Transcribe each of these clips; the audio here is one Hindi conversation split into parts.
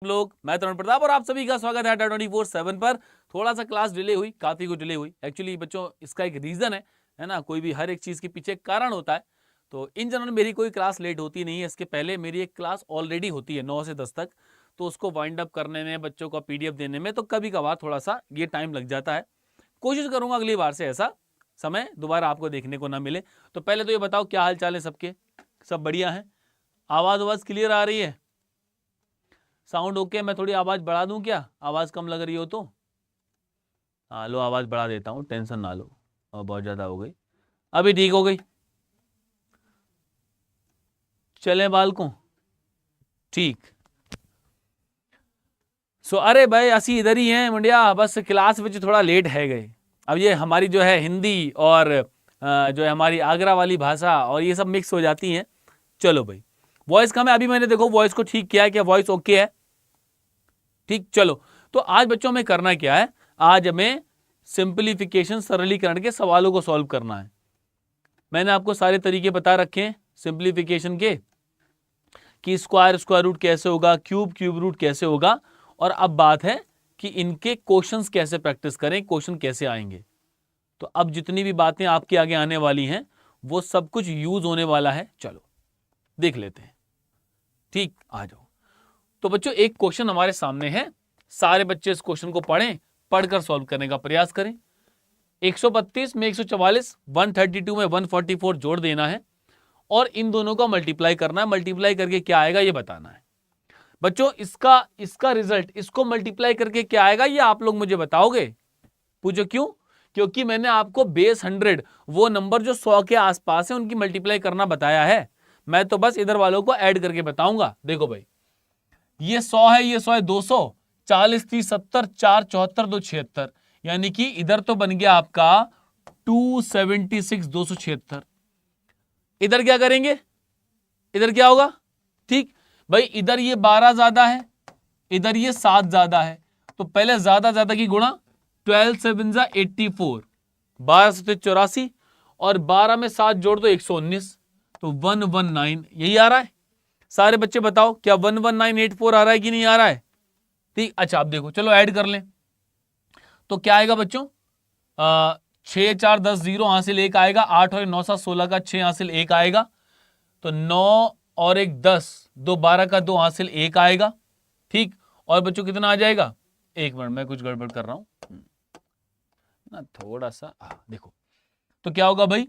लोग, मैं तरुण प्रताप और आप सभी का स्वागत है 24/7 पर। थोड़ा सा क्लास डिले हुई, काफी कुछ डिले हुई। एक्चुअली बच्चों इसका एक रीजन है ना, कोई भी हर एक चीज के पीछे एक कारण होता है। तो इन जनरल मेरी कोई क्लास लेट होती नहीं है। इसके पहले मेरी एक क्लास ऑलरेडी होती है 9 से 10 तक, तो उसको वाइंड अप करने में, बच्चों को पीडीएफ देने में तो कभी कभार थोड़ा सा ये टाइम लग जाता है। कोशिश करूंगा अगली बार से ऐसा समय दोबारा आपको देखने को ना मिले। तो पहले तो ये बताओ क्या हाल चाल है सबके, सब बढ़िया है? आवाज क्लियर आ रही है? Sound okay? मैं थोड़ी आवाज बढ़ा दूं क्या, आवाज कम लग रही हो तो? हाँ लो, आवाज बढ़ा देता हूँ, टेंशन ना लो। और बहुत ज्यादा हो गई, अभी ठीक हो गई? चले बालकों, ठीक। अरे भाई असी इधर ही हैं मुंडिया, बस क्लास में थोड़ा लेट है गए। अब ये हमारी जो है हिंदी और जो है हमारी आगरा वाली भाषा और ये सब मिक्स हो जाती हैं। चलो भाई, वॉइस कम है अभी, मैंने देखो वॉइस को ठीक किया है, क्या वॉइस ओके है? ठीक, चलो। तो आज बच्चों में करना क्या है, आज हमें सिंपलीफिकेशन, सरलीकरण के सवालों को सॉल्व करना है। मैंने आपको सारे तरीके बता रखे हैं सिंपलीफिकेशन के, कि स्क्वायर रूट कैसे होगा, क्यूब रूट कैसे होगा। और अब बात है कि इनके क्वेश्चंस कैसे प्रैक्टिस करें, क्वेश्चन कैसे आएंगे। तो अब जितनी भी बातें आपके आगे आने वाली हैं वो सब कुछ यूज होने वाला है। चलो देख लेते हैं। ठीक, आ जाओ। तो बच्चों एक क्वेश्चन हमारे सामने है, सारे बच्चे इस क्वेश्चन को पढ़ें, पढ़कर सॉल्व करने का प्रयास करें। 132 में 144, 132 में 144 जोड़ देना है और इन दोनों का मल्टीप्लाई करना है। मल्टीप्लाई करके क्या आएगा ये बताना है। बच्चों इसका रिजल्ट, इसको मल्टीप्लाई करके क्या आएगा ये आप लोग मुझे बताओगे? पूछो क्यों? क्योंकि मैंने आपको बेस 100, वो नंबर जो 100 के आसपास है, उनकी मल्टीप्लाई करना बताया है। मैं तो बस इधर वालों को ऐड करके बताऊंगा। देखो भाई, ये 100 है, ये 100 है, 200, 40, 30, 70, 4, 74, 2, 76, यानी कि इधर तो बन गया आपका 276, 276। इधर क्या करेंगे, इधर क्या होगा? ठीक भाई, इधर ये 12 ज्यादा है, इधर ये 7 ज्यादा है, तो पहले ज्यादा की गुणा। 12 7 जा 84, 12 से 84 और 12 में 7 जोड़ दो 119, तो 119 यही आ रहा है। सारे बच्चे बताओ क्या 11984 आ रहा है कि नहीं आ रहा है? ठीक, अच्छा अब देखो, चलो ऐड कर लें तो क्या आएगा बच्चों? 6 4 10 0 हासिल 1 आएगा, 8 और 9 7 16 का 6 हासिल 1 आएगा, तो 9 और 1 10, 2 12 का 2 हासिल 1 आएगा। ठीक, और बच्चों कितना आ जाएगा? एक मिनट, मैं कुछ गड़बड़ कर रहा हूं ना, थोड़ा सा देखो। तो क्या होगा भाई,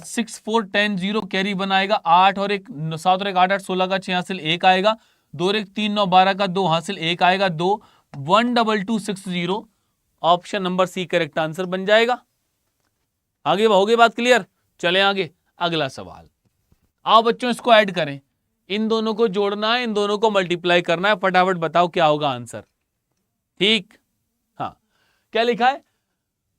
6 4 10 0 कैरी बनाएगा, 8 और 1 7 और 1 8 8 16 का 6 हासिल 1 आएगा, 2 और 1 3 9 12 का 2 हासिल 1 आएगा, 2 12260। Option number C correct answer बन जाएगा। आगे हो गई बात क्लियर? चले आगे, अगला सवाल। आओ बच्चों इसको ऐड करें, इन दोनों को जोड़ना है, इन दोनों को मल्टीप्लाई करना है। फटाफट बताओ क्या होगा आंसर। ठीक, हाँ, क्या लिखा है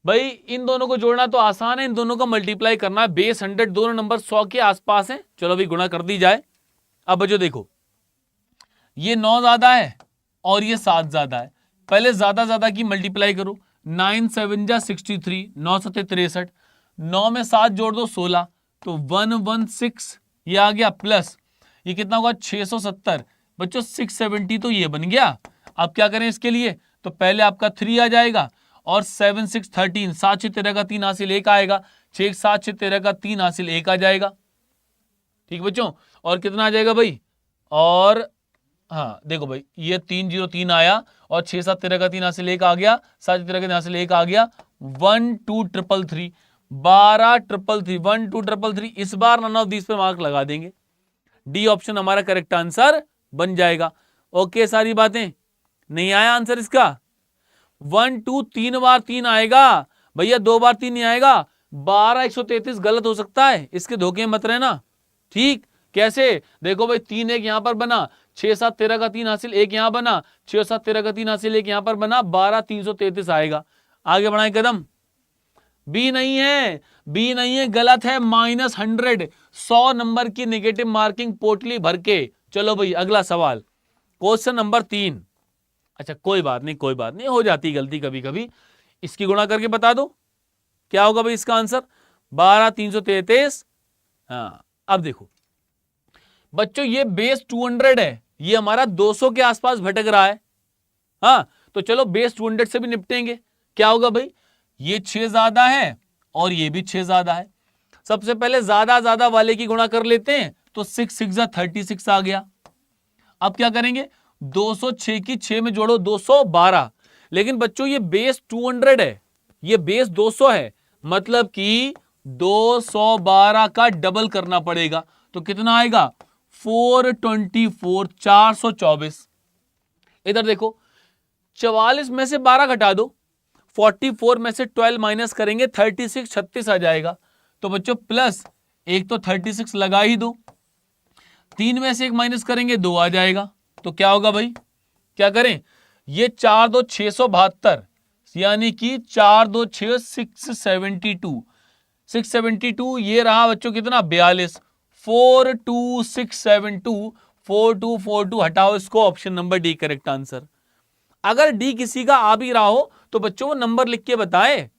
भाई? इन दोनों को जोड़ना तो आसान है, इन दोनों को मल्टीप्लाई करना है। बेस 100, दोनों नंबर 100 के आसपास हैं। चलो अभी गुणा कर दी जाए। अब बच्चों देखो, ये 9 ज्यादा है और ये 7 ज्यादा है, पहले ज्यादा की मल्टीप्लाई करो। 9 7 जा 63, 9 7 63, 9 में 7 जोड़ दो 16, तो 116 ये आ गया, प्लस ये कितना होगा 670। बच्चों 670 तो ये बन गया। अब क्या करें इसके लिए, तो पहले आपका 3 आ जाएगा और 7 6 13, 7 6 13 का 3 हासिल 1 आएगा, 6 7 6 13 का 3 हासिल 1 आ जाएगा। ठीक बच्चों, और कितना आ जाएगा भाई? और हाँ देखो भाई, ये 303 आया और 6 7 13 का 3 हासिल 1 आ गया, 7 13 का 3 हासिल 1 आ गया, 1 2 3 12 3 1 2 3 इस बार नन ऑफ दिस पे मार्क लगा देंगे। डी ऑप्शन हमारा करेक्ट आंसर बन जाएगा। ओके, सारी बातें? नहीं आया आंसर इसका? 1 2 3 बार 3 आएगा भैया, 2 बार 3 नहीं आएगा। 12 133 गलत हो सकता है, इसके धोखे मत रहना। ठीक, कैसे? देखो भाई, 3 एक यहां पर बना, 6 7 13 का 3 हासिल 1 यहां बना, 6 7 13 का 3 हासिल 1 यहां पर बना, 12 333 आएगा। आगे बढ़ाएं कदम। बी नहीं है, बी नहीं है, गलत है। -100, 100 नंबर की नेगेटिव मार्किंग पोटली भर के। चलो भाई अगला सवाल, क्वेश्चन नंबर 3। अच्छा कोई बात नहीं, कोई बात नहीं, हो जाती गलती कभी कभी। इसकी गुणा करके बता दो क्या होगा भाई इसका आंसर? 12 333। हाँ, अब देखो बच्चों, ये बेस 200 है, ये हमारा 200 के आसपास भटक रहा है। हाँ, तो चलो बेस 200 से भी निपटेंगे। क्या होगा भाई, ये 6 ज्यादा है और ये भी 6 ज्यादा है। सबसे पहले ज्यादा वाले की गुणा कर लेते हैं, तो 6 6 36 आ गया। अब क्या करेंगे, 206 की 6 में जोड़ो 212। लेकिन बच्चों ये बेस 200 है, ये बेस 200 है, मतलब कि 212 का डबल करना पड़ेगा। तो कितना आएगा, 424, 424। इधर देखो, 44 में से 12 घटा दो, 44 में से 12 माइनस करेंगे 36, 36 आ जाएगा। तो बच्चों प्लस एक तो 36 लगा ही दो, 3 में से 1 माइनस करेंगे 2 आ जाएगा। तो क्या होगा भाई, क्या करें, ये 4 2 672, यानी कि 4 2 6 672, 672 ये रहा बच्चों कितना, 42। 42672, 4242 हटाओ इसको, option number D correct answer. अगर डी किसी का आ भी रहा हो तो बच्चों वो नंबर लिख के बताए।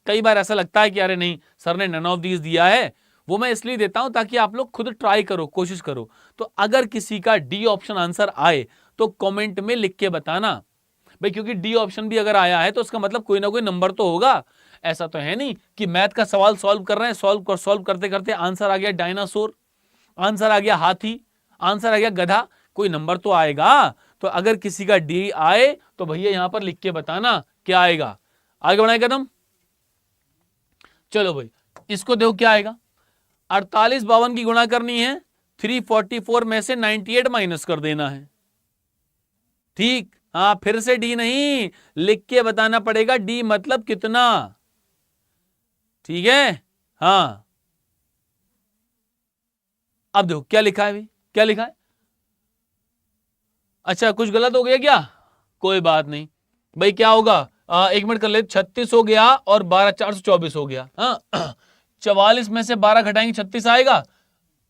कई बार ऐसा लगता है कि अरे नहीं सर ने नन ऑफ दीज दिया है, वो मैं इसलिए देता हूं ताकि आप लोग खुद ट्राई करो, कोशिश करो। तो अगर किसी का डी ऑप्शन आंसर आए तो कमेंट में लिख के बताना भाई, क्योंकि डी ऑप्शन भी अगर आया है तो उसका मतलब कोई ना कोई नंबर तो होगा। ऐसा तो है नहीं कि मैथ का सवाल सॉल्व कर रहे हैं, सॉल्व करते करते आंसर आ गया डायनासोर, आंसर आ गया हाथी, आंसर आ गया गधा, कोई नंबर तो आएगा। तो अगर किसी का डी आए तो भैया यहां पर लिख के बताना क्या आएगा। आगे बढ़ाए कदम, चलो भाई इसको देखो क्या आएगा। 48 52 की गुणा करनी है, 344 में से 98 माइनस कर देना है। ठीक, हाँ फिर से डी नहीं, लिख के बताना पड़ेगा डी मतलब कितना। ठीक है, हाँ अब देखो क्या लिखा है भाई, क्या लिखा है। अच्छा कुछ गलत हो गया क्या, कोई बात नहीं भाई, क्या होगा, 1 मिनट कर ले, 36 हो गया और 12 424 हो गया। हाँ 44 में से 12 घटाएंगे 36 आएगा।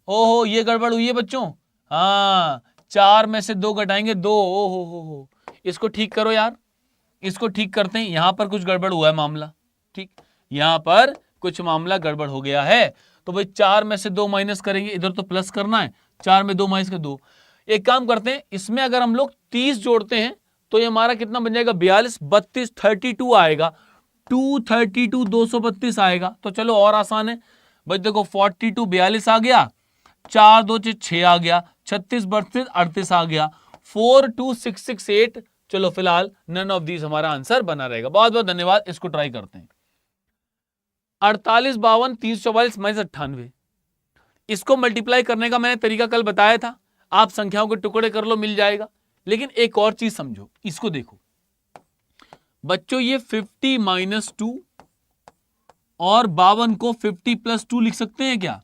ओहो ये गड़बड़ हुई है बच्चों, हाँ 4 में से 2 घटाएंगे 2, ओहो हो, इसको ठीक करो यार, इसको ठीक करते हैं। यहां पर कुछ गड़बड़ हुआ है मामला, ठीक, यहां पर कुछ मामला गड़बड़ हो गया है। तो भाई 4 में से 2 माइनस करेंगे, इधर तो प्लस करना है, 4 में 2 माइनस कर 2। एक काम करते हैं, इसमें अगर हम लोग 30 जोड़ते हैं तो ये हमारा कितना बन जाएगा, 42 32 32 आएगा, 232 232 आएगा। तो चलो और आसान है भाई, देखो 42 42 आ गया, 4 2 6 आ गया, 36 32 38 आ गया, 42668। चलो फिलहाल नन ऑफ दीज हमारा आंसर बना रहेगा। बहुत बहुत धन्यवाद, इसको ट्राई करते हैं। 48 52 30 44 माइनस 98, इसको मल्टीप्लाई करने का मैंने तरीका कल बताया था, आप संख्याओं के टुकड़े कर लो मिल जाएगा। लेकिन एक और चीज समझो, इसको देखो बच्चों, ये 50 माइनस 2 और 52 को 50 प्लस 2 लिख सकते हैं क्या?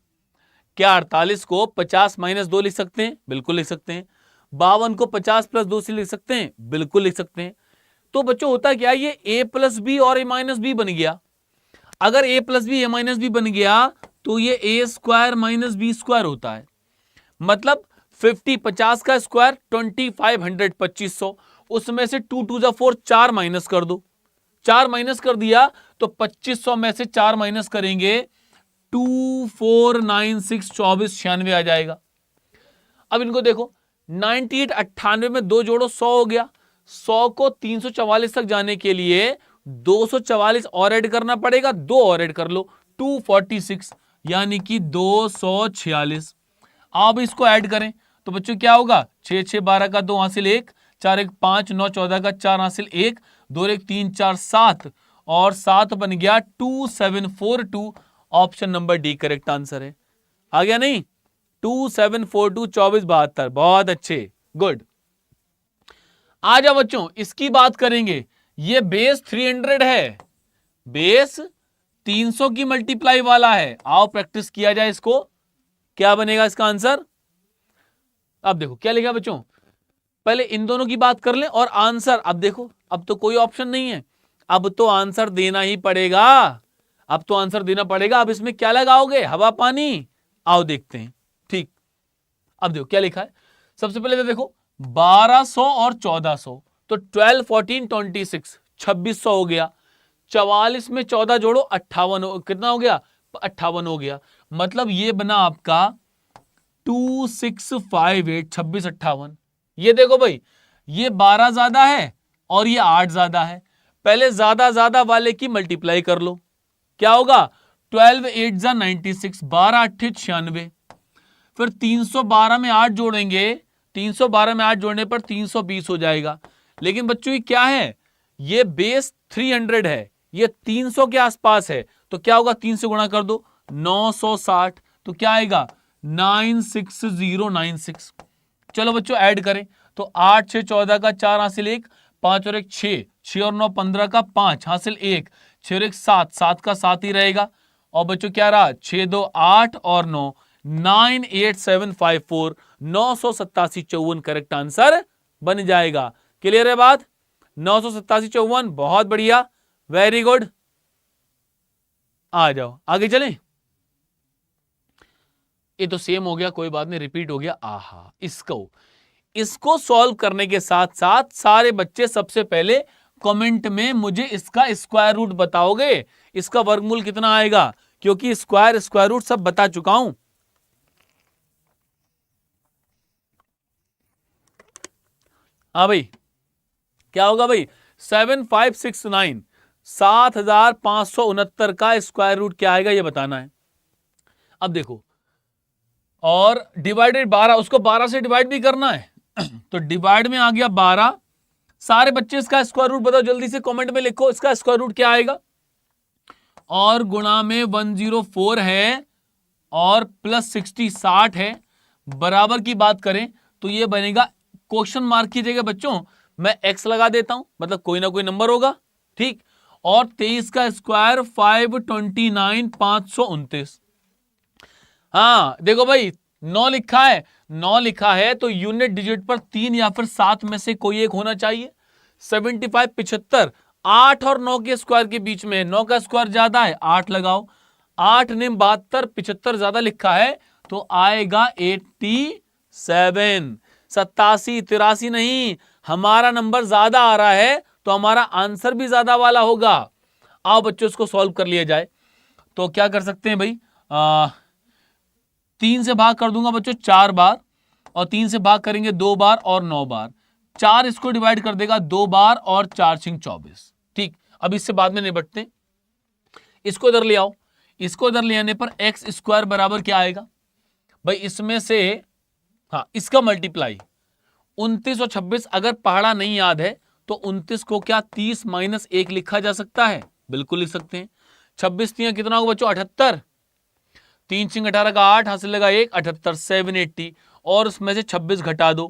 क्या 48 को 50 माइनस 2 लिख सकते हैं? बिल्कुल लिख सकते हैं। 52 को 50 प्लस 2 से लिख सकते हैं? बिल्कुल लिख सकते हैं। तो बच्चों होता क्या, ये a प्लस बी और a माइनस बी बन गया। अगर a plus B a minus B बन गया तो ये a square minus B square होता है। मतलब 50 50 का स्क्वायर 2500 2500, उसमें से 2 2 जा 4, 4 माइनस कर दो, 4 माइनस कर दिया तो 2500 में से 4 माइनस करेंगे 2496 24 96 आ जाएगा। अब इनको देखो, 98 98 में 2 जोड़ो 100 हो गया, 100 को 344 तक जाने के लिए 244 और ऐड करना पड़ेगा, 2 और ऐड कर लो, 246 यानी कि 246। अब इसको ऐड करें तो बच्चों क्या होगा, 6 6 12 का 2 हासिल 1, 4 1 5 9 14 का 4 हासिल 1, 2 1 3 4 7 और 7 बन गया 2742। Option number D correct answer है। आ गया नहीं, 2742 24 72। बहुत अच्छे, गुड। आ जाओ बच्चों, इसकी बात करेंगे। ये बेस 300 है, बेस 300 की मल्टीप्लाई वाला है। आओ प्रैक्टिस किया जाए इसको, क्या बनेगा इसका आंसर। अब देखो क्या लिखा बच्चों, पहले इन दोनों की बात कर लें और आंसर। अब देखो, अब तो कोई ऑप्शन नहीं है, अब तो आंसर देना ही पड़ेगा, अब तो आंसर देना पड़ेगा। अब इसमें क्या लगाओगे, हवा पानी, आओ देखते हैं। ठीक, अब देखो क्या लिखा है। सबसे पहले तो देखो 1200 और 1400, तो 12 14 26 2600 हो गया। 44 में 14 जोड़ो 58, कितना हो गया, 58 हो गया। मतलब ये बना आपका 2658 2658। ये देखो भाई, ये 12 ज्यादा है और ये 8 ज्यादा है। पहले ज्यादा ज्यादा वाले की मल्टीप्लाई कर लो, क्या होगा 12 8 जा 96, 12 8 96। फिर 312 में 8 जोड़ेंगे, 312 में 8 जोड़ने पर 320 हो जाएगा। लेकिन बच्चों ये क्या है, ये बेस 300 है, ये 300 के आसपास है, तो क्या होगा 3 से गुणा कर दो 960, तो क्या आएगा 96096। चलो बच्चों ऐड करें तो 8 6 14 का 4 हासिल 1, 5 और 1 6, 6 और 9 15 का 5 हासिल 1, 6 और 1 7, 7 का 7 ही रहेगा। और बच्चों क्या रहा 6 2 8 और 9 98754, 98754 करेक्ट आंसर बन जाएगा। क्लियर है बात, 98754 बहुत बढ़िया, वेरी गुड। आ जाओ आगे चलें। ये तो सेम हो गया, कोई बात नहीं, रिपीट हो गया। आहा, इसको सॉल्व करने के साथ साथ सारे बच्चे सबसे पहले कमेंट में मुझे इसका स्क्वायर रूट बताओगे, इसका वर्गमूल कितना आएगा, क्योंकि स्क्वायर रूट सब बता चुका हूं। हाँ भाई, क्या होगा भाई 7569, 7569 का स्क्वायर रूट क्या आएगा ये बताना है। अब देखो, और डिवाइडेड 12, उसको 12 से डिवाइड भी करना है तो डिवाइड में आ गया 12। सारे बच्चे इसका स्क्वायर रूट बताओ, जल्दी से कमेंट में लिखो इसका स्क्वायर रूट क्या आएगा। और गुणा में 104 है और प्लस 60 60 है, बराबर की बात करें तो ये बनेगा, क्वेश्चन मार्क की जगह बच्चों मैं x लगा देता हूं, मतलब कोई ना कोई नंबर होगा, ठीक। और 23 का स्क्वायर 529 529। हाँ देखो भाई 9 लिखा है, 9 लिखा है तो यूनिट डिजिट पर 3 या फिर 7 में से कोई एक होना चाहिए। 75 75, 8 और 9 के स्क्वायर के बीच में 9 का स्क्वायर ज्यादा है, 8 लगाओ। 8 ने 72, 75 ज्यादा लिखा है तो आएगा 87। 87 83 नहीं, हमारा नंबर ज्यादा आ रहा है तो हमारा आंसर भी ज्यादा वाला होगा। आओ बच्चों इसको सॉल्व कर लिया जाए। तो क्या कर सकते हैं भाई, 3 से भाग कर दूंगा बच्चों 4 बार, और 3 से भाग करेंगे 2 बार और 9 बार। 4 इसको डिवाइड कर देगा 2 बार और 4 6 24, ठीक। अब इससे बाद में निपटते हैं, इसको इधर ले आओ। इसको इधर ले आने पर एक्स स्क्वायर बराबर क्या आएगा भाई, इसमें से हाँ इसका मल्टीप्लाई 29 और 26, अगर पहाड़ा नहीं याद है तो 29 को क्या 30 माइनस 1 लिखा जा सकता है, बिल्कुल लिख सकते हैं। 26 3 कितना होगा बच्चों 78, 3 6 18 का 8 हासिल लगा 1, 78 780, और उसमें से 26 घटा दो,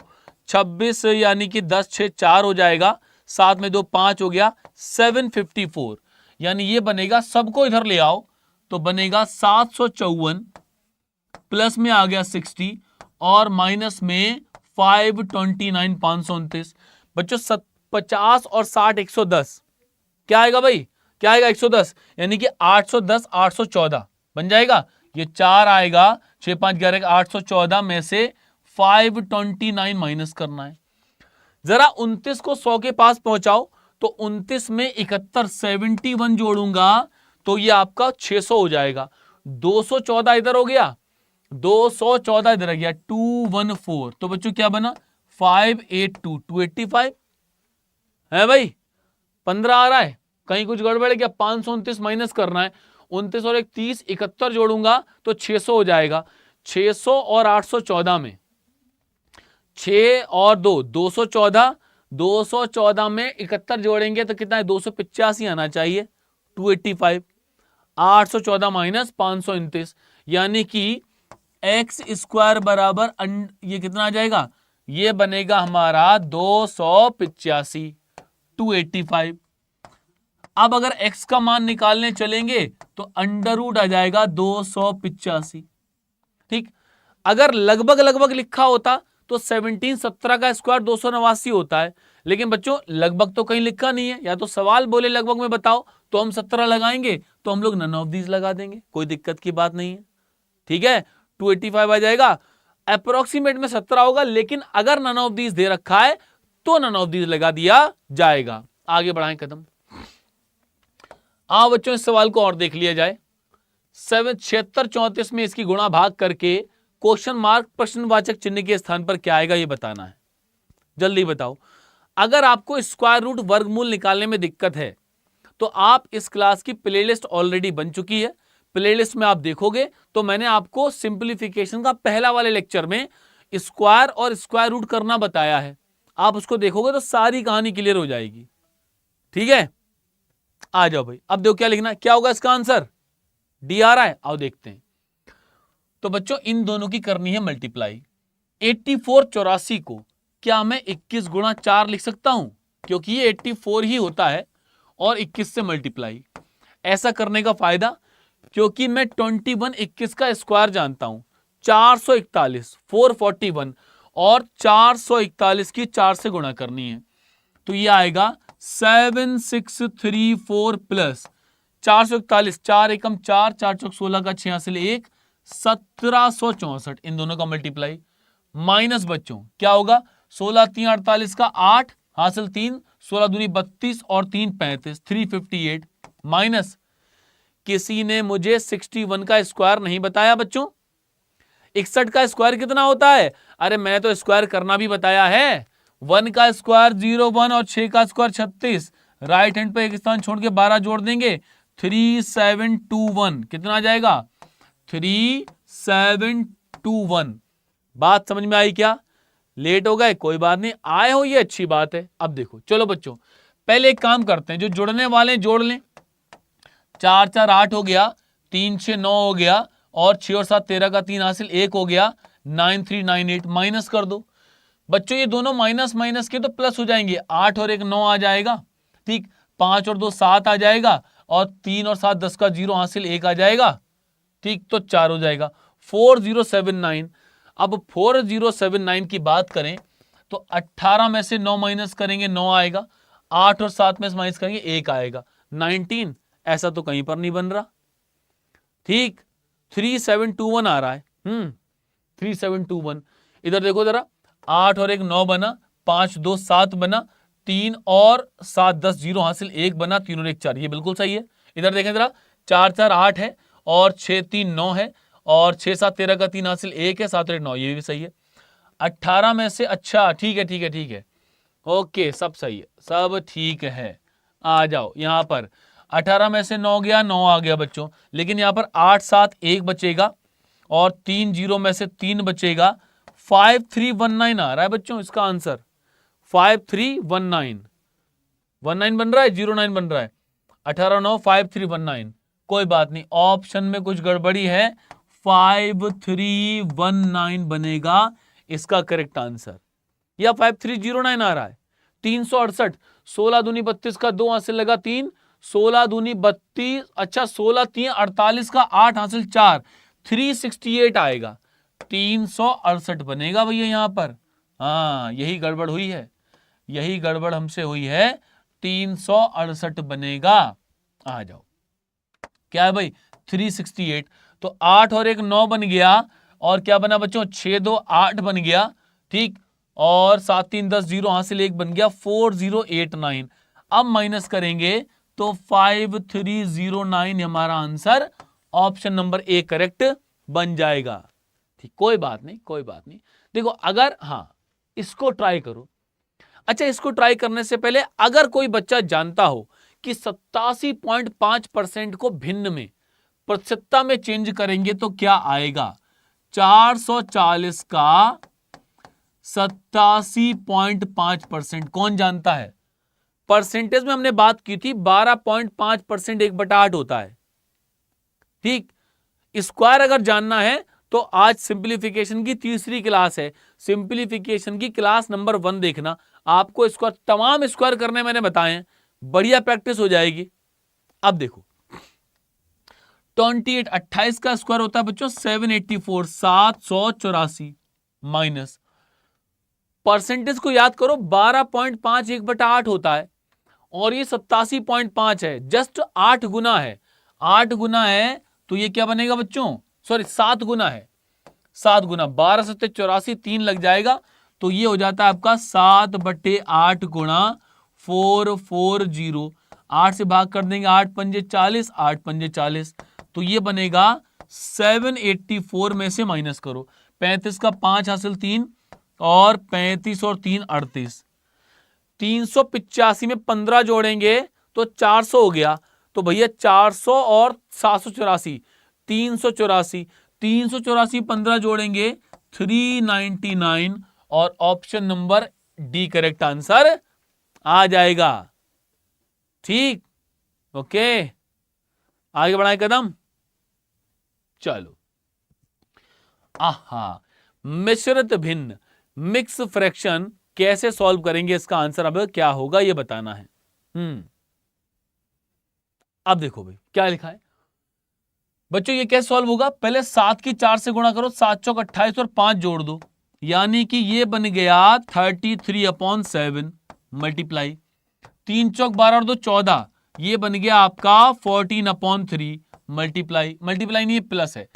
26 यानी कि 10 6 4 हो जाएगा, 7 में 2 5 हो गया, 754, यानी ये बनेगा, सबको इधर ले आओ तो बनेगा 754, प्लस में आ गया 60 और माइनस में 529 529। बच्चों 50 और 60 110, क्या आएगा भाई, क्या आएगा 110, यानी कि 810 814 बन जाएगा। ये 4 आएगा, 6 5 11 814 में से 529 माइनस करना है। जरा 29 को 100 के पास पहुंचाओ तो 29 में 71 71 जोड़ूंगा तो ये आपका 600 हो जाएगा। 214 इधर हो गया, 214 इधर आ गया, 214, तो बच्चों क्या बना 582 285 है भाई। 15 आ रहा है, कहीं कुछ गड़बड़ है क्या, 529 माइनस करना है, 29 और 1 30, 71 जोड़ूंगा तो 600 हो जाएगा। 600 और 814 में 6 और 2 214, 214 में 71 जोड़ेंगे तो कितना है 285 आना चाहिए, 285। 814 माइनस 529, यानी कि एक्स स्क्वायर बराबर ये कितना आ जाएगा, ये बनेगा हमारा 285 285। अब अगर x का मान निकालने चलेंगे तो अंडर रूट आ जाएगा 285, ठीक। अगर लगभग लगभग लिखा होता तो 1717 का स्क्वायर 289 होता है, लेकिन बच्चों लगभग तो कहीं लिखा नहीं है, या तो सवाल बोले लगभग में बताओ तो हम 17 लगाएंगे, तो हम लोग नन ऑफ दीज लगा देंगे, कोई दिक्कत की बात नहीं है, ठीक है। 285 आ जाएगा, अप्रोक्सीमेट में 17 होगा, लेकिन अगर नन ऑफ दीज दे रखा है तो नन ऑफ दीज लगा दिया जाएगा। आगे बढ़ाएं कदम। आओ बच्चों इस सवाल को और देख लिया जाए। 76 34 में इसकी गुणा भाग करके क्वेश्चन मार्क प्रश्नवाचक चिन्ह के स्थान पर क्या आएगा ये बताना है। जल्दी बताओ। अगर आपको स्क्वायर रूट वर्गमूल निकालने में दिक्कत है तो आप इस क्लास की प्लेलिस्ट ऑलरेडी बन चुकी है। प्लेलिस्ट में आप देखोगे तो मैंने आपको सिंप्लीफिकेशन का पहला वाले लेक्चर में स्क्वायर और स्क्वायर रूट करना बताया है। आप उसको देखोगे तो सारी कहानी क्लियर हो जाएगी। ठीक है, आ जाओ भाई। अब देखो क्या लिखना है, क्या होगा इसका आंसर, डी आ रहा है। आओ देखते हैं। तो बच्चों इन दोनों की करनी है मल्टीप्लाई। 84 84 को क्या मैं 21 गुणा 4 लिख सकता हूं, क्योंकि ये 84 ही होता है और 21 से मल्टीप्लाई। ऐसा करने का फायदा, क्योंकि मैं 21 21 का स्क्वायर जानता हूं, 441 441 और 441 की 4 से गुणा करनी है। तो ये आएगा 7634 प्लस 441, 4 एकम 4, 4 चौक 16 का 6 हासिल 1, 1764। इन दोनों का मल्टीप्लाई माइनस बच्चों क्या होगा, 16 3 48 का 8 हासिल 3, 16 दूनी 32 और 3 35, 358 माइनस किसी ने मुझे 61 का स्क्वायर नहीं बताया बच्चों। 61 का स्क्वायर कितना होता है, अरे मैंने तो स्क्वायर करना भी बताया है। 1 का स्क्वायर 01 और 6 का स्क्वायर 36, राइट हैंड पे एक स्थान छोड़ के 12 जोड़ देंगे, 3721 कितना आ जाएगा, 3721। बात समझ में आई क्या? लेट हो गए, कोई बात नहीं, आए हो ये अच्छी बात है। अब देखो चलो बच्चों, पहले एक काम करते हैं, जो जुड़ने वाले जोड़ लें। 4 4 8 हो गया, 3 6 9 हो गया और 6 और 7 13 का 3 हासिल 1 हो गया, 9398 माइनस कर दो। बच्चों ये दोनों माइनस माइनस के तो प्लस हो जाएंगे, 8 और 1 9 आ जाएगा, ठीक, 5 और 2 7 आ जाएगा और 3 और 7 10 का 0 हासिल 1 आ जाएगा, ठीक, तो 4 हो जाएगा, 4079। अब 4079 की बात करें तो 18 में से 9 माइनस करेंगे 9 आएगा, 8 और 7 में से माइनस करेंगे 1 आएगा, 19। ऐसा तो कहीं पर नहीं बन रहा, ठीक, 3721 आ रहा है। 3721। इधर देखो जरा, 8 और 1 9 बना, 5 2 7 बना, 3 और 7 10 0 हासिल 1 बना, 3 और 1 4, ये बिल्कुल सही है। इधर देखें जरा, 4 4 8 है और 6 3 9 है और 6 7 13 का 3 हासिल 1 है, 7 और 1 9, ये भी सही है। 18 में से, अच्छा ठीक है ठीक है ठीक है, ओके, सब सही है, सब ठीक है। आ जाओ यहां पर, 18 में से 9 गया, 9 आ गया बच्चों, लेकिन यहां पर 8 7 1 बचेगा और 3 0 में से 3 बचेगा, 5319 आ रहा है बच्चों इसका आंसर, 5319 19 बन रहा है, 09 बन रहा है, 18 9 5319। कोई बात नहीं, ऑप्शन में कुछ गड़बड़ी है, 5319 बनेगा इसका करेक्ट आंसर, या 5309 आ रहा है। 368, 16 दूनी 32 का 2 हासिल लगा 3, 16 दूनी 32, अच्छा 16 3 48 का 8 हासिल 4, 368 आएगा, 368 बनेगा भैया यहां पर। हाँ यही गड़बड़ हुई है, यही गड़बड़ हमसे हुई है, 368 बनेगा। आ जाओ, क्या है भाई, 368। तो 8 और 1 9 बन गया और क्या बना बच्चों, 6 2 8 बन गया, ठीक, और 7 3 10 0 हासिल 1 बन गया, 4089। अब माइनस करेंगे तो 5309 हमारा answer, option number A correct बन जाएगा। ठीक, कोई बात नहीं कोई बात नहीं। देखो अगर, हाँ इसको ट्राई करो। अच्छा, इसको ट्राई करने से पहले अगर कोई बच्चा जानता हो कि 87.5% को भिन्न में प्रतिशतता में चेंज करेंगे तो क्या आएगा, 440 का 87.5%, कौन जानता है? परसेंटेज में हमने बात की थी 12.5% 1/8 होता है, ठीक। स्क्वायर अगर जानना है तो आज सिंप्लीफिकेशन की तीसरी क्लास है, सिंप्लीफिकेशन की क्लास नंबर 1 देखना, आपको स्क्वायर, तमाम स्क्वायर करने मैंने बताए हैं, बढ़िया प्रैक्टिस हो जाएगी। अब देखो 28 28 का स्क्वायर होता है बच्चों 784 784 माइनस, परसेंटेज को याद करो 12.5 1/8 होता है और ये 87.5 है, जस्ट 8 गुना है, 8 गुना है तो ये क्या बनेगा बच्चों, सॉरी 7 गुना है, 7 गुना 12 7 84, 3 लग जाएगा तो ये हो जाता है आपका 7/8 गुणा 440, 8 से भाग कर देंगे, 8 पंजे 40, 8 पंजे 40, तो ये बनेगा 784 में से माइनस करो, 35 का 5 हासिल 3, और 35 और 3 38, 385 में 15 जोड़ेंगे तो 400 हो गया। तो भैया 400 और 784, 384, 384 15 जोड़ेंगे 399 और option number D correct answer आ जाएगा। ठीक, ओके, आगे बढ़ाएं कदम। चलो, आहा, मिश्रित भिन्न मिक्स फ्रैक्शन कैसे सॉल्व करेंगे, इसका आंसर अब क्या होगा ये बताना है। अब देखो भाई क्या लिखा है बच्चों, ये कैसे सॉल्व होगा। पहले 7 की 4 से गुणा करो, 7 चौक 28 और 5 जोड़ दो, यानी कि ये बन गया 33/7 मल्टीप्लाई 3 चौक 12 और 2 14, ये बन गया आपका 14/3 मल्टीप्लाई, मल्टीप्लाई नहीं प्लस है,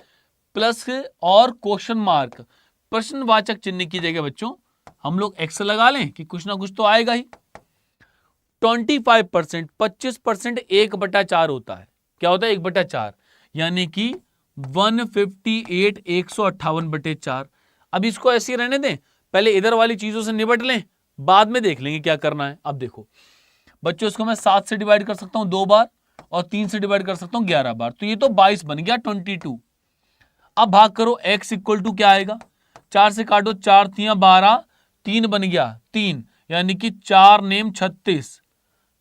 प्लस और क्वेश्चन मार्क प्रश्नवाचक चिन्ह की जगह बच्चों हम लोग एक्स लगा लें कि कुछ ना कुछ तो आएगा ही। 25%, 25% 1/4 होता है। क्या होता है 1/4, यानी कि 158 158/4। अब इसको ऐसे ही रहने दें, पहले इधर वाली चीजों से निपट लें, बाद में देख लेंगे क्या करना है। अब देखो बच्चों, इसको मैं 7 से डिवाइड कर सकता हूं 2 बार और 3 से डिवाइड कर सकता हूं 11 बार, तो ये तो 22 बन गया 22। अब भाग करो, x इक्वल टू क्या आएगा, 4 से काटो, 4 3 12, 3 बन गया 3, यानी कि 4 नेम 36।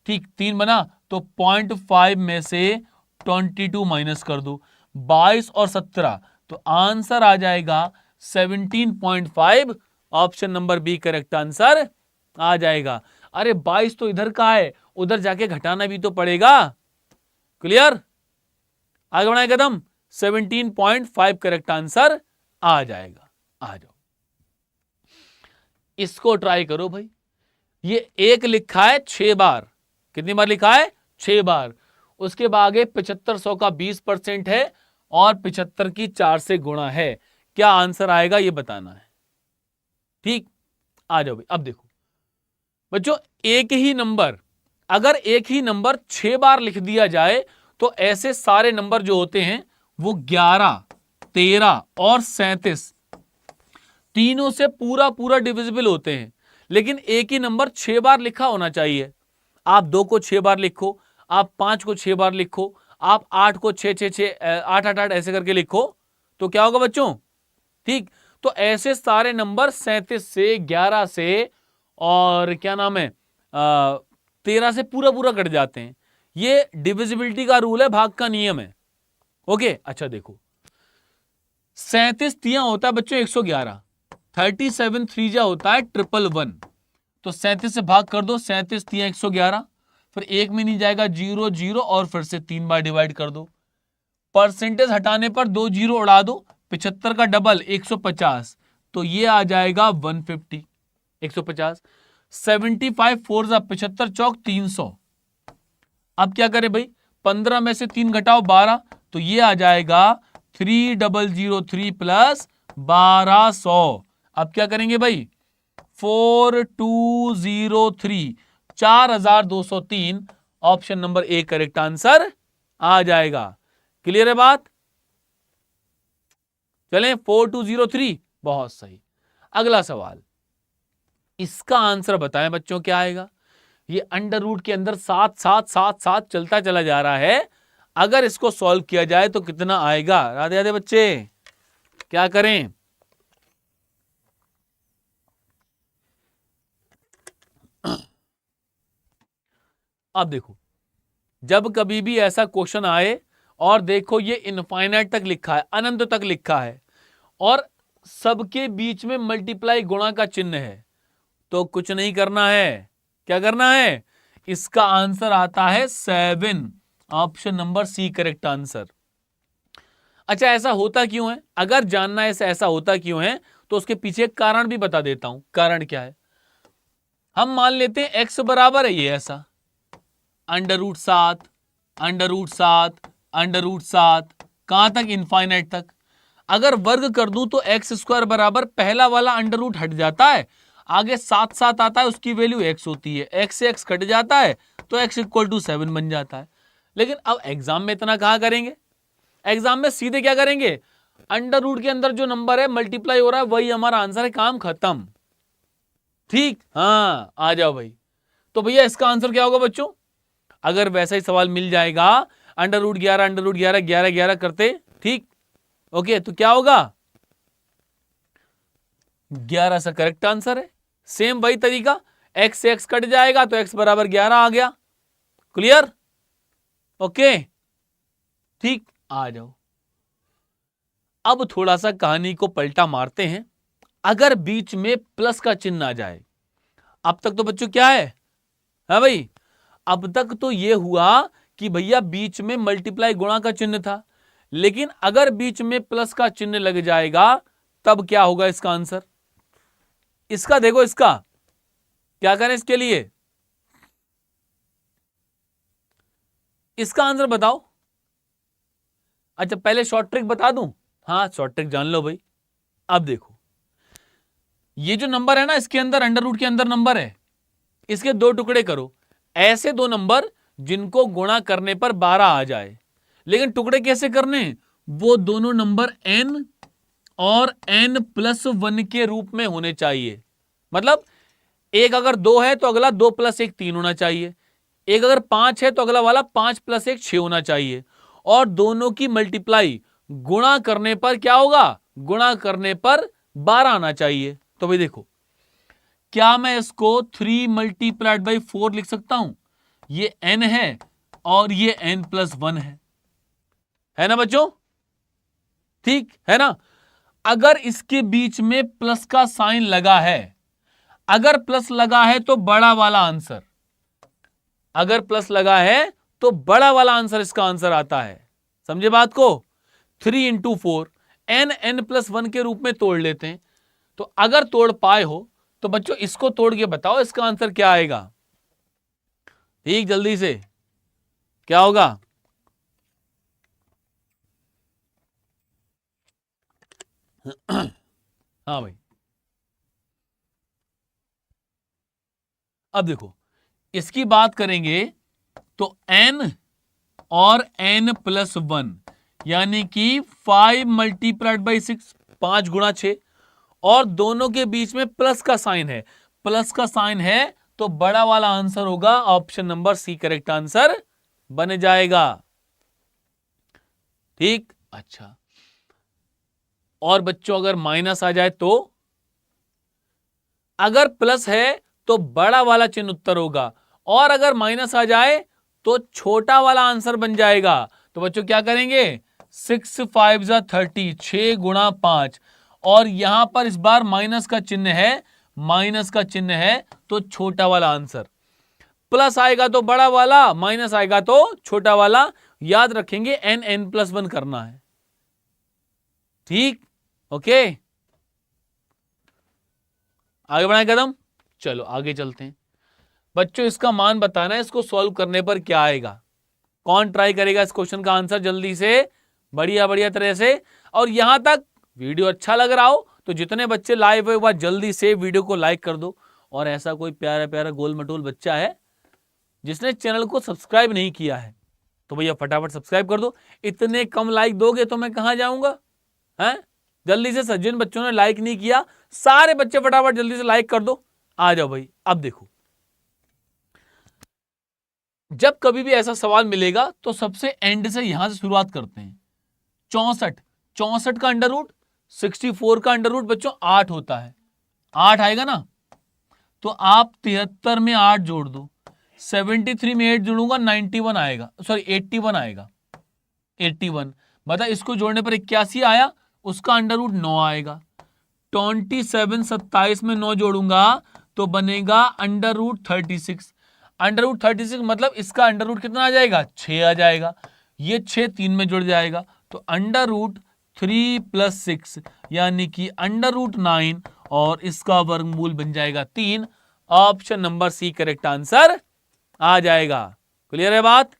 ठीक, 3 बना तो 0.5 में से 22 माइनस कर दो, 22 और 17, तो आंसर आ जाएगा 17.5। Option number B correct answer आ जाएगा। अरे 22 तो इधर का है, उधर जाके घटाना भी तो पड़ेगा। क्लियर, आगे बढ़ाए कदम। 17.5 करेक्ट आंसर आ जाएगा। आ जाओ, इसको ट्राई करो भाई। ये एक लिखा है 6 बार, कितनी बार लिखा है 6 बार, उसके आगे 7500 का 20% है और 75 की 4 से गुणा है। क्या आंसर आएगा ये बताना है। ठीक, आ जाओ भाई। अब देखो बच्चों, एक ही नंबर, अगर एक ही नंबर 6 बार लिख दिया जाए तो ऐसे सारे नंबर जो होते हैं वो 11, 13 और 37 तीनों से पूरा पूरा डिविजिबल होते हैं, लेकिन एक ही नंबर 6 बार लिखा होना चाहिए। आप 2 को 6 बार लिखो, आप 5 को 6 बार लिखो, आप 8 को 6 6 6 8 8 8 ऐसे करके लिखो, तो क्या होगा बच्चों। ठीक, तो ऐसे सारे नंबर 37 से, 11 से और क्या नाम है 13 से पूरा पूरा कट जाते हैं। ये डिविजिबिलिटी का रूल है, भाग का नियम है। ओके, अच्छा देखो 37 तिया होता है बच्चों 111, 37 3 होता है 111, तो 37 से भाग कर दो, 37 तिया 111, फिर एक में नहीं जाएगा 0 0 और फिर से 3 बार डिवाइड कर दो, परसेंटेज हटाने पर 2 0 उड़ा दो, 75 का डबल 150, तो ये आ जाएगा 150 150। 75 4 75 चौक 300। अब क्या करें भाई, 15 में से 3 घटाओ 12, तो ये आ जाएगा 3003 प्लस 1200। अब क्या करेंगे भाई, 4203, 4203, option number A correct answer आ जाएगा। क्लियर है बात, चलें 4203, बहुत सही। अगला सवाल, इसका आंसर बताएं बच्चों क्या आएगा। ये अंडर रूट के अंदर 7 7 7 7 चलता चला जा रहा है, अगर इसको सॉल्व किया जाए तो कितना आएगा। राधे राधे बच्चे, क्या करें। अब देखो, जब कभी भी ऐसा क्वेश्चन आए और देखो ये इनफाइनाइट तक लिखा है, अनंत तक लिखा है, और सबके बीच में मल्टीप्लाई गुणा का चिन्ह है, तो कुछ नहीं करना है। क्या करना है, इसका आंसर आता है 7, option number C correct answer. अच्छा, ऐसा होता क्यों है, अगर जानना है ऐसा होता क्यों है तो उसके पीछे कारण भी बता देता हूं। कारण क्या है, हम मान लेते हैं x बराबर है ये ऐसा, √7 √7 √7, कहां तक, इनफाइनाइट तक। अगर वर्ग कर दूं तो x² बराबर पहला वाला अंडर रूट हट जाता है, आगे 7 7 आता है, उसकी वैल्यू x होती है, x से x कट जाता है तो x = 7 बन जाता है। लेकिन अब एग्जाम में इतना कहां करेंगे, एग्जाम में सीधे क्या करेंगे, अंडर रूट के अंदर जो नंबर है मल्टीप्लाई हो रहा है वही हमारा आंसर है, काम खत्म। ठीक, हाँ आ जाओ भाई। तो भैया इसका आंसर क्या होगा बच्चों? अगर वैसा ही सवाल मिल जाएगा, √11 √11 11 11 करते, ठीक, ओके, तो क्या होगा? 11 सा करेक्ट आंसर है। सेम वही तरीका, x से x कट जाएगा तो x बराबर 11 आ गया। क्लियर? ओके, ठीक, आ जाओ। अब थोड़ा सा कहानी को पलटा मारते हैं। अगर बीच में प्लस का चिन्ह आ जाए, अब तक तो बच्चों क्या है? हाँ भाई, अब तक तो ये हुआ कि भैया बीच में मल्टीप्लाई गुणा का चिन्ह था, लेकिन अगर बीच में प्लस का चिन्ह लग जाएगा तब क्या होगा इसका आंसर? इसका देखो, इसका क्या करें इसके लिए? इसका आंसर बताओ। अच्छा पहले शॉर्ट ट्रिक बता दूं? हाँ शॉर्ट ट्रिक जान लो भाई। अब देखो, ये जो नंबर है ना, इसके अंदर अंडर रूट के अंदर नंबर है, इसके दो टुकड़े करो। ऐसे दो नंबर जिनको गुणा करने पर 12 आ जाए, लेकिन टुकड़े कैसे करने? वो दोनों नंबर n और n+1 के रूप में होने चाहिए। मतलब एक अगर 2 है तो अगला 2 + 1 3 होना चाहिए, एक अगर 5 है तो अगला वाला 5 + 1 6 होना चाहिए, और दोनों की मल्टीप्लाई गुणा करने पर क्या होगा? गुणा करने पर 12 आना चाहिए। तो भाई देखो, क्या मैं इसको 3 × 4 लिख सकता हूं? ये n है और ये n+1 है ना बच्चों? ठीक है ना? अगर इसके बीच में प्लस का साइन लगा है, अगर प्लस लगा है तो बड़ा वाला आंसर, अगर प्लस लगा है तो बड़ा वाला आंसर इसका आंसर आता है। समझे बात को? 3 × 4 n+1 के रूप में तोड़ लेते हैं। तो अगर तोड़ पाए हो तो बच्चों इसको तोड़ के बताओ इसका आंसर क्या आएगा। ठीक, जल्दी से क्या होगा? हाँ भाई, अब देखो इसकी बात करेंगे तो n और n+1 यानी कि 5 × 6, 5 × 6, और दोनों के बीच में प्लस का साइन है, प्लस का साइन है तो बड़ा वाला आंसर होगा option number C, correct answer बन जाएगा। ठीक, अच्छा, और बच्चों अगर माइनस आ जाए तो? अगर प्लस है तो बड़ा वाला चिन्ह उत्तर होगा, और अगर माइनस आ जाए तो छोटा वाला आंसर बन जाएगा। तो बच्चों क्या करेंगे? 6 × 5 = 30, 6 × 5, और यहां पर इस बार माइनस का चिन्ह है, माइनस का चिन्ह है तो छोटा वाला आंसर। प्लस आएगा तो बड़ा वाला, माइनस आएगा तो छोटा वाला। याद रखेंगे n+1 करना है। ठीक, ओके, आगे बढ़ाएं कदम। चलो आगे चलते हैं बच्चों, इसका मान बताना है, इसको सॉल्व करने पर क्या आएगा। कौन ट्राई करेगा इस क्वेश्चन का आंसर जल्दी से, बढ़िया बढ़िया तरह से। और यहां तक वीडियो अच्छा लग रहा हो तो जितने बच्चे लाइव हुए वह जल्दी से वीडियो को लाइक कर दो। और ऐसा कोई प्यारा प्यारा गोल मटोल बच्चा है जिसने चैनल को सब्सक्राइब नहीं किया है तो भैया फटाफट सब्सक्राइब कर दो। इतने कम लाइक दोगे तो मैं कहां जाऊंगा? हैं, जल्दी से, जिन बच्चों ने लाइक नहीं किया सारे बच्चे फटाफट जल्दी से लाइक कर दो। आ जाओ भाई। अब देखो, जब कभी भी ऐसा सवाल मिलेगा तो सबसे एंड से यहां से शुरुआत करते हैं। 64 का अंडर रूट, 64 का अंडर रूट बच्चों 8 होता है, 8 आएगा ना? तो आप 73 में 8 जोड़ दो, 73 में 8 जोड़ूंगा 91 आएगा, सॉरी 81 आएगा, 81। बता, इसको जोड़ने पर 81 आया, उसका अंडर रूट 9 आएगा। 27 27 में 9 जोड़ूंगा तो बनेगा अंडर रूट 36। अंडर रूट 36 मतलब इसका अंडर रूट कितना आ जाएगा? 6 आ जाएगा। ये 6 3 में जुड़ जाएगा तो अंडर रूट 3 + 6 यानी कि अंडर रूट 9, और इसका वर्गमूल बन जाएगा 3। Option number C correct answer आ जाएगा। क्लियर है बात?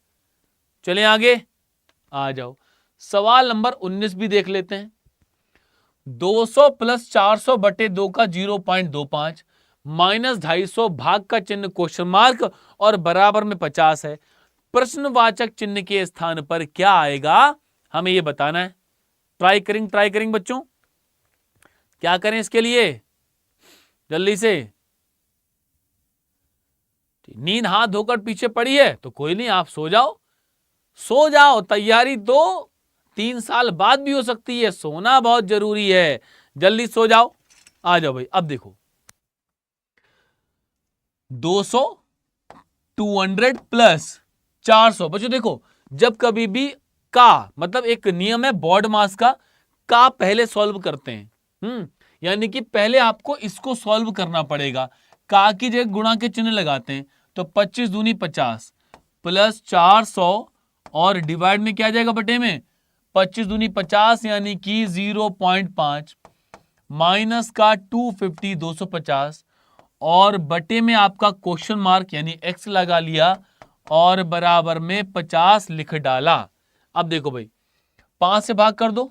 चलें आगे, आ जाओ। सवाल नंबर 19 भी देख लेते हैं। 200 + 400/2 का 0.25 -250 भाग का चिन्ह क्वेश्चन मार्क और बराबर में 50 है। प्रश्नवाचक चिन्ह के स्थान पर क्या आएगा, हमें यह बताना है। ट्राई करेंगे बच्चों, क्या करें इसके लिए जल्दी से? नींद हाथ धोकर पीछे पड़ी है तो कोई नहीं, आप सो जाओ, सो जाओ। तैयारी तो 3 साल बाद भी हो सकती है, सोना बहुत जरूरी है, जल्दी सो जाओ। आ जाओ भाई, अब देखो 200 200 प्लस 400। बच्चों देखो, जब कभी भी का मतलब एक नियम है बॉड मास का पहले सॉल्व करते हैं। यानी कि पहले आपको इसको सॉल्व करना पड़ेगा। का की जगह गुणा के चिन्ह लगाते हैं, तो 25 दूनी 50 प्लस 400 और डिवाइड में क्या आ जाएगा बटे में 25 दूनी 50 यानी कि 0.5 माइनस का 250 250 और बटे में आपका क्वेश्चन मार्क यानी x लगा लिया और बराबर में 50 लिख डाला। अब देखो भाई 5 से भाग कर दो,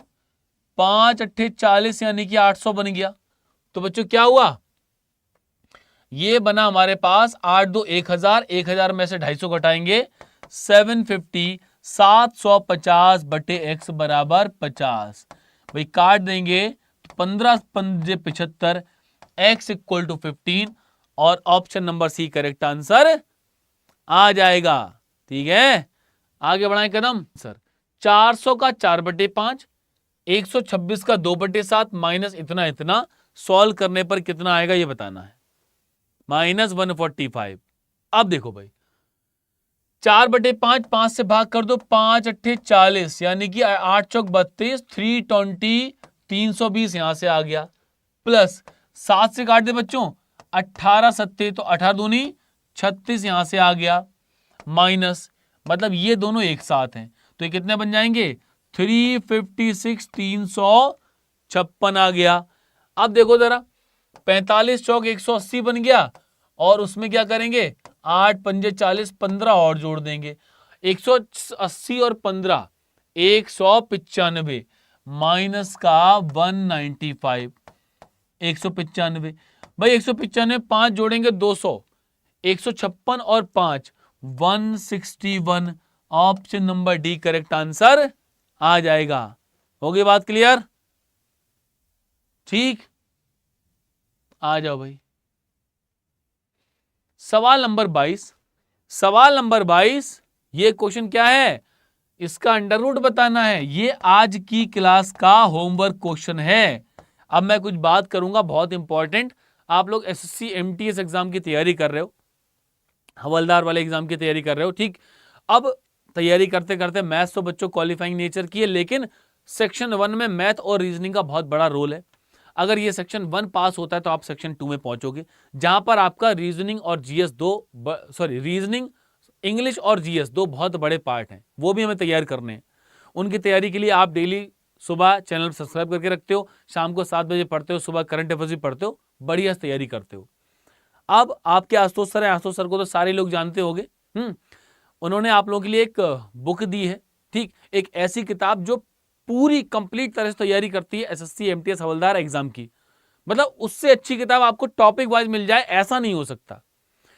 5 अट्ठे 40 यानी कि 800 बन गया। तो बच्चों क्या हुआ, ये बना हमारे पास 8 2 1000, 1000 में से 250 घटाएंगे 750 750 बटे x बराबर 50। भाई काट देंगे 15 पंजे 75, x इक्वल टू 15 और option number C correct answer आ जाएगा। ठीक है, आगे बढ़ाएं कदम। सर 400 का 4/5, 126 का 2/7 माइनस इतना इतना, सॉल्व करने पर कितना आएगा ये बताना है, -145। अब देखो भाई 4/5, 5 से भाग कर दो, 5 अट्ठे 40 यानी कि 8 चौक 32, 320 320 यहां से आ गया, प्लस 7 से काट दे बच्चों 18 सत्ते तो 18 दूनी 36 यहां से आ गया, माइनस मतलब ये दोनों एक साथ हैं तो ये कितने बन जाएंगे 356 356 आ गया। अब देखो जरा 45 चौक 180 बन गया और उसमें क्या करेंगे 8 पंजे 40, 15 और जोड़ देंगे, 180 और 15 195 माइनस का 195 195। भाई 195 5 जोड़ेंगे 200, 156 और 5 161। Option number D correct answer आ जाएगा। हो गई बात क्लियर? ठीक, आ जाओ भाई सवाल नंबर 22। सवाल नंबर 22 ये क्वेश्चन क्या है, इसका अंडर रूट बताना है। ये आज की क्लास का होमवर्क क्वेश्चन है। अब मैं कुछ बात करूंगा बहुत इंपॉर्टेंट। आप लोग एसएससी एमटीएस एग्जाम की तैयारी कर रहे हो, हवलदार वाले एग्जाम की तैयारी कर रहे हो, ठीक। अब तैयारी करते करते मैथ्स तो बच्चों क्वालिफाइंग नेचर की है, लेकिन सेक्शन 1 में मैथ और रीजनिंग का बहुत बड़ा रोल है। अगर ये सेक्शन 1 पास होता है तो आप सेक्शन 2 में पहुंचोगे, जहां पर आपका रीजनिंग और जीएस रीजनिंग इंग्लिश और जीएस दो बहुत बड़े पार्ट हैं, वो भी हमें तैयार करने हैं। उनकी तैयारी के लिए आप डेली सुबह चैनल सब्सक्राइब करके रखते हो, शाम को 7 बजे पढ़ते हो, सुबह करंट अफेयर्स भी पढ़ते हो, बढ़िया तैयारी करते हो। अब आपके आशुतोष सर है, आशुतोष सर को तो सारे लोग जानते होंगे। उन्होंने आप लोगों के लिए एक बुक दी है, ठीक, एक ऐसी किताब जो पूरी कंप्लीट तरह से तैयारी करती है एसएससी एमटीएस हवलदार एग्जाम की। मतलब उससे अच्छी किताब आपको टॉपिक वाइज मिल जाए ऐसा नहीं हो सकता।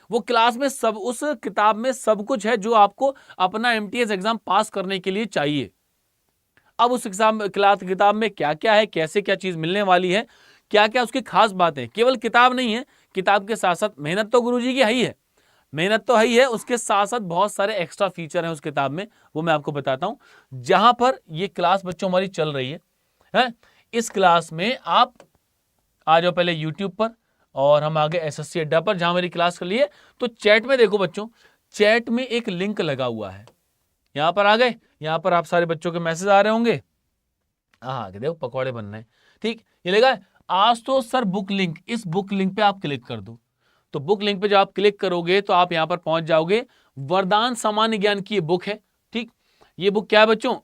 वो क्लास में सब, उस किताब में सब कुछ है जो आपको अपना एमटीएस एग्जाम पास करने के लिए चाहिए। अब उस किताब में क्या क्या है, कैसे क्या चीज मिलने वाली है, क्या क्या उसकी खास बातें, केवल किताब नहीं है, किताब के साथ साथ मेहनत तो गुरुजी की है ही है, मेहनत तो है ही है, उसके साथ साथ बहुत सारे एक्स्ट्रा फीचर हैं उस किताब में, वो मैं आपको बताता हूं। जहां पर ये क्लास बच्चों हमारी चल रही है, इस क्लास में आप आ जाओ पहले यूट्यूब पर और हम आगे एसएससी अड्डा पर, जहां मेरी क्लास कर लिए। तो चैट में देखो बच्चों, चैट में एक लिंक लगा हुआ है, यहां पर आ गए, यहां पर आप सारे बच्चों के मैसेज आ रहे होंगे। हाँ देखो पकौड़े बन रहे हैं, ठीक, ये लगा आज तो सर बुक लिंक, इस बुक लिंक पे आप क्लिक कर दो। तो बुक लिंक पे जब आप क्लिक करोगे तो आप यहां पर पहुंच जाओगे। वरदान सामान्य ज्ञान की ये बुक है, ठीक। ये बुक क्या है बच्चों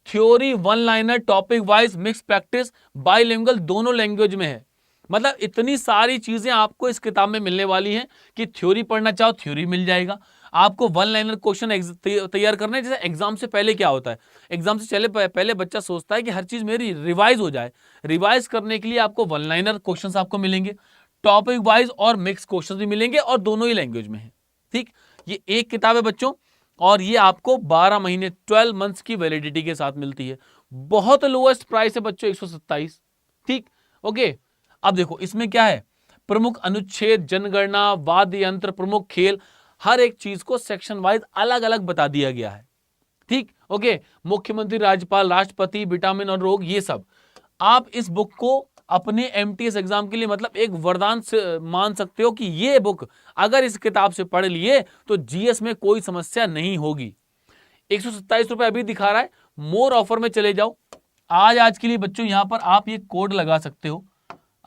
theory, one liner, topic wise, mix practice, bilingual, दोनों लैंग्वेज में है। मतलब इतनी सारी चीजें आपको इस किताब में मिलने वाली हैं कि थ्योरी पढ़ना चाहो थ्योरी मिल जाएगा, आपको वन लाइनर क्वेश्चन तैयार करना है। जैसे एग्जाम से पहले क्या होता है, एग्जाम से पहले बच्चा सोचता है कि हर चीज मेरी रिवाइज हो जाए, रिवाइज करने के लिए आपको वन लाइनर क्वेश्चन आपको मिलेंगे, टॉपिक वाइज और मिक्स क्वेश्चन भी मिलेंगे, और दोनों ही लैंग्वेज में है, ठीक। ये एक किताब है बच्चों, और ये आपको 12 महीने 12 मंथ्स की वैलिडिटी के साथ मिलती है। बहुत लोएस्ट प्राइस है बच्चों 127, ठीक, ओके। अब देखो इसमें क्या है, प्रमुख अनुच्छेद, जनगणना, वाद्य यंत्र, प्रमुख खेल, हर एक चीज को सेक्शन वाइज अलग अलग बता दिया गया है। ठीक, ओके। मुख्यमंत्री, राज्यपाल, राष्ट्रपति, विटामिन और रोग, ये सब आप इस बुक को अपने एमटीएस एग्जाम के लिए मतलब एक वरदान से मान सकते हो कि ये बुक अगर इस किताब से पढ़ लिए तो जीएस में कोई समस्या नहीं होगी। 127 रुपए अभी दिखा रहा है, मोर ऑफर में चले जाओ। आज के लिए बच्चों यहां पर आप ये कोड लगा सकते हो।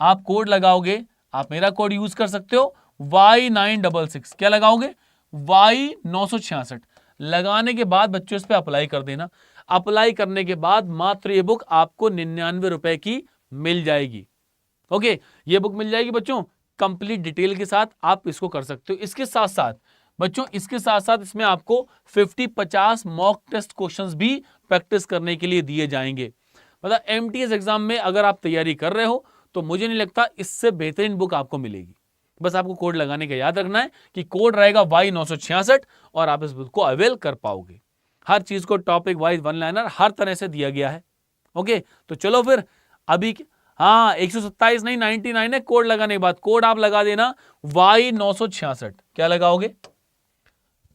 आप कोड लगाओगे, आप मेरा कोड यूज कर सकते हो Y966। क्या लगाओगे? Y966 लगाने के बाद बच्चों इस पे अप्लाई कर देना। अप्लाई करने के बाद मात्र ये बुक आपको 99 रुपए की मिल जाएगी। ओके, ये बुक मिल जाएगी बच्चों कंप्लीट डिटेल के साथ, आप इसको कर सकते हो। इसके साथ साथ बच्चों, इसके साथ साथ इसमें आपको 50-50 मॉक टेस्ट क्वेश्चंस भी प्रैक्टिस करने के लिए दिए जाएंगे। मतलब एमटीएस एग्जाम में अगर आप तैयारी कर रहे हो तो मुझे नहीं लगता इससे बेहतरीन बुक आपको मिलेगी। बस आपको कोड लगाने का याद रखना है कि कोड रहेगा Y966 और आप इस बुक को अवेल कर पाओगे। हर चीज को टॉपिक वाइज, वन लाइनर हर तरह से दिया गया है। ओके, तो चलो फिर अभी, हाँ 127 नहीं 99 है कोड लगाने के बाद। कोड आप लगा देना Y966। क्या लगाओगे?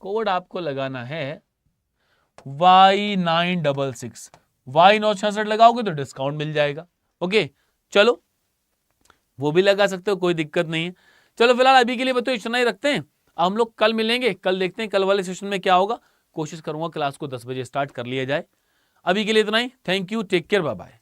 कोड आपको लगाना है Y966। Y966 लगाओगे तो डिस्काउंट मिल जाएगा। ओके, चलो वो भी लगा सकते हो, कोई दिक्कत नहीं है। चलो फिलहाल अभी के लिए बच्चों इतना ही रखते हैं। हम लोग कल मिलेंगे, कल देखते हैं कल वाले सेशन में क्या होगा। कोशिश करूंगा क्लास को 10 बजे स्टार्ट कर लिया जाए। अभी के लिए इतना ही। Thank you, take care, bye bye.